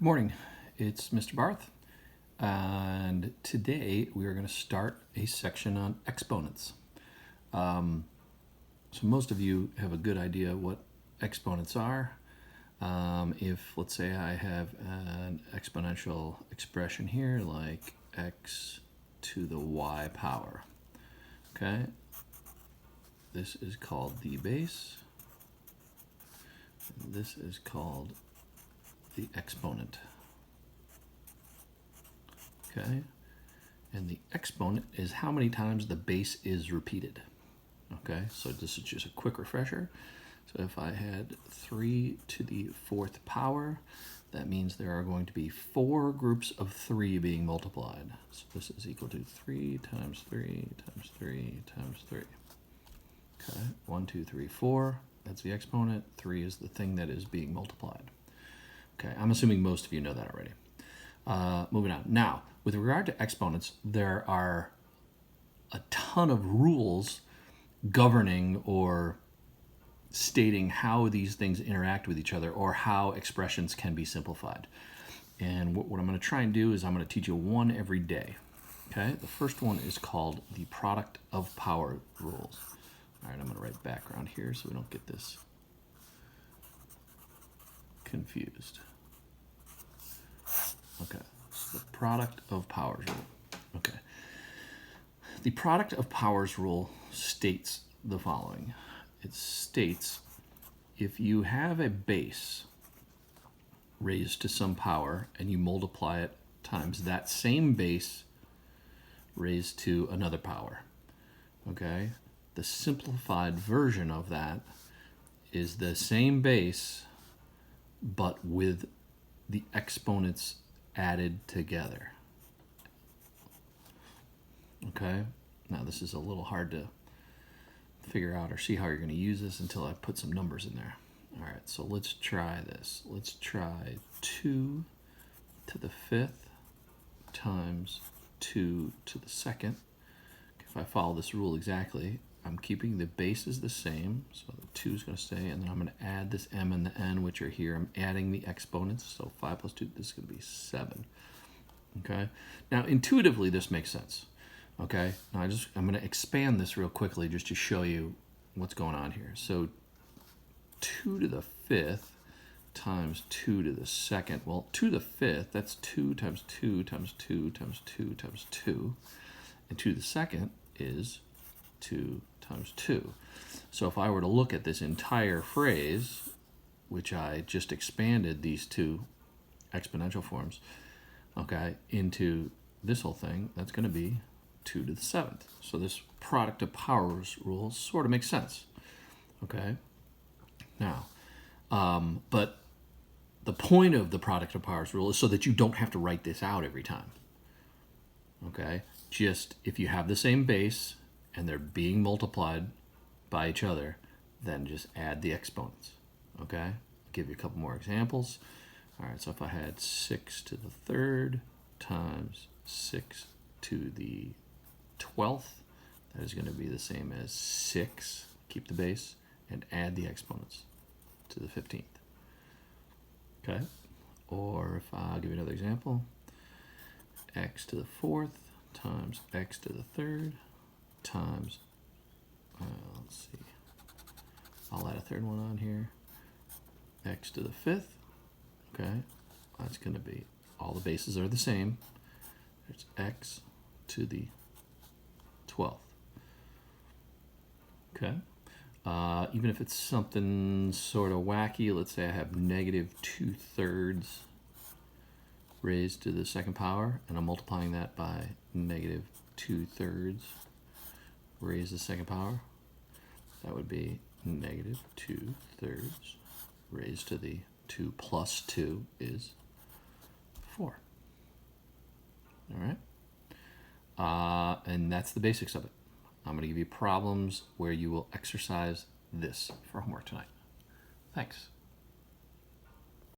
Good morning, it's Mr. Barth, and today we are going to start a section on exponents. So most of you have a good idea what exponents are. If, let's say, I have an exponential expression here, like x to the y power, okay? This is called the base. This is called the exponent. Okay, and the exponent is how many times the base is repeated. Okay, so this is just a quick refresher. So if I had 3 to the 4th power, that means there are going to be 4 groups of 3 being multiplied. So this is equal to 3 times 3 times 3 times 3. Okay, 1, 2, 3, 4. That's the exponent. 3 is the thing that is being multiplied. Okay, I'm assuming most of you know that already. Moving on. Now, with regard to exponents, there are a ton of rules governing or stating how these things interact with each other or how expressions can be simplified. And what I'm going to try and do is I'm going to teach you one every day. Okay, the first one is called the product of power rules. All right, I'm going to write background here so we don't get this confused. Okay, the product of powers rule. Okay. The product of powers rule states the following. It states if you have a base raised to some power and you multiply it times that same base raised to another power, okay? The simplified version of that is the same base but with the exponents added together. Okay, now this is a little hard to figure out or see how you're going to use this until I put some numbers in there. All right, so let's try this. Let's try 2 to the 5th times 2 to the 2nd. If I follow this rule exactly, I'm keeping the bases the same, so the 2 is going to stay, and then I'm going to add this m and the n, which are here. I'm adding the exponents, so 5 plus 2, this is going to be 7. Okay, now intuitively this makes sense. Okay, now I'm going to expand this real quickly just to show you what's going on here. So 2 to the 5th times 2 to the 2nd. Well, 2 to the 5th, that's 2 times 2 times 2 times 2 times 2. And 2 to the 2nd is 2 times 2. So if I were to look at this entire phrase, which I just expanded these two exponential forms, okay, into this whole thing, that's going to be 2 to the 7th. So this product of powers rule sort of makes sense. Okay. Now, but the point of the product of powers rule is so that you don't have to write this out every time. Okay. Just if you have the same base and they're being multiplied by each other, then just add the exponents. Okay. I'll give you a couple more examples. All right. So if I had 6 to the 3rd times 6 to the 12th, that is going to be the same as 6, keep the base, and add the exponents to the 15th. Okay? Or if I'll give you another example, x to the 4th times x to the 3rd times, let's see, I'll add a third one on here, x to the 5th, okay? That's going to be, all the bases are the same. There's x to the 12th. Okay. Even if it's something sort of wacky, let's say I have negative 2/3 raised to the 2nd power, and I'm multiplying that by negative 2/3 raised to the 2nd power. That would be negative 2/3 raised to the 2 plus 2 is 4. All right. And that's the basics of it. I'm going to give you problems where you will exercise this for homework tonight. Thanks.